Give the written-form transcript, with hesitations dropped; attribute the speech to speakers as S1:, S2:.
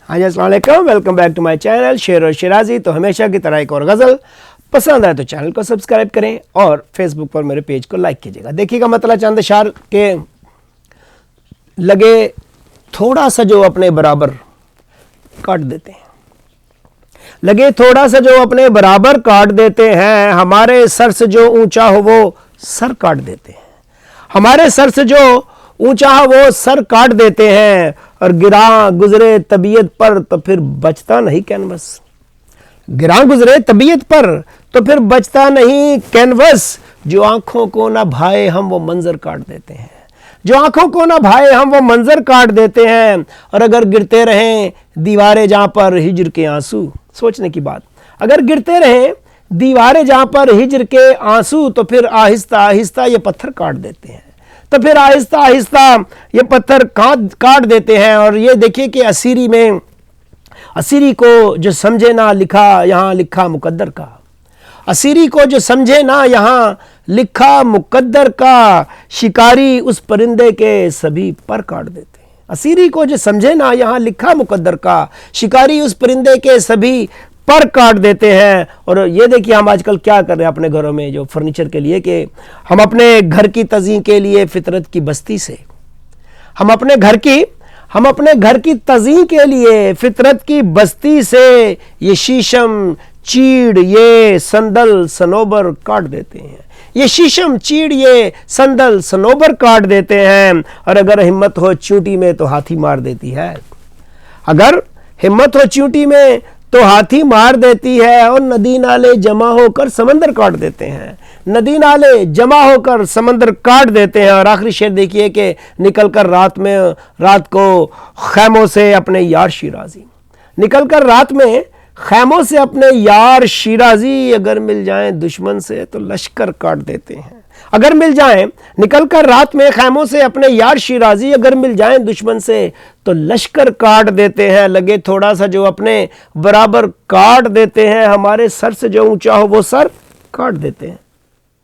S1: हाँ जी, अस्सलाम वालेकुम, welcome back to my channel Sher और शिराजी। तो हमेशा की तरह एक और गज़ल पसंद आए तो चैनल को सब्सक्राइब करें और फेसबुक पर मेरे पेज को लाइक कीजिएगा। देखिएगा मतलब चंद अशार के लगे थोड़ा सा जो अपने बराबर काट देते हैं, लगे थोड़ा सा जो अपने बराबर काट देते हैं, हमारे सर से जो ऊंचा हो वो सर काट देते हैं, हमारे सर से जो ऊंचा हो वो सर काट देते हैं। और गिरा गुजरे तबीयत पर तो फिर बचता नहीं कैनवस, गिरा गुजरे तबीयत पर तो फिर बचता नहीं कैनवस। जो आंखों को ना भाए हम वो मंजर काट देते हैं, जो आंखों को ना भाए हम वो मंजर काट देते हैं। और अगर गिरते रहें दीवारें जहां पर हिजर के आंसू, सोचने की बात, अगर गिरते रहें दीवारें जहां पर हिजर के आंसू तो फिर आहिस्ता आहिस्ता ये पत्थर काट देते हैं, तो फिर आहिस्ता आहिस्ता ये पत्थर काट देते हैं। और ये देखिए कि असीरी में, असीरी को जो समझे ना लिखा यहाँ लिखा मुकद्दर का, असीरी को जो समझे ना यहाँ लिखा मुकद्दर का, शिकारी उस परिंदे के सभी पर काट देते हैं। असीरी को जो समझे ना यहाँ लिखा मुकद्दर का, शिकारी उस परिंदे के सभी पर काट देते हैं। और ये देखिए हम आजकल क्या कर रहे हैं अपने घरों में जो फर्नीचर के लिए, कि हम अपने घर की तज़ीं के लिए फितरत की बस्ती से, हम अपने घर की तज़ीं के लिए फितरत की बस्ती से ये शीशम चीड़ ये संदल सनोबर काट देते हैं, ये शीशम चीड़ ये संदल सनोबर काट देते हैं। और अगर हिम्मत हो चूंटी में तो हाथी मार देती है, अगर हिम्मत हो चूंटी में तो हाथी मार देती है। और नदी नाले जमा होकर समंदर काट देते हैं, नदी नाले जमा होकर समंदर काट देते हैं। और आखिरी शेर देखिए कि निकलकर रात को खैमों से अपने यार शिराजी, निकलकर रात में खैमों से अपने यार शिराजी, अगर मिल जाएं दुश्मन से तो लश्कर काट देते हैं, अगर मिल जाएं निकलकर रात में खैमों से अपने यार शिराजी, अगर मिल जाएं दुश्मन से तो लश्कर काट देते हैं। लगे थोड़ा सा जो अपने बराबर काट देते हैं, हमारे सर से जो ऊंचा हो वो सर काट देते हैं।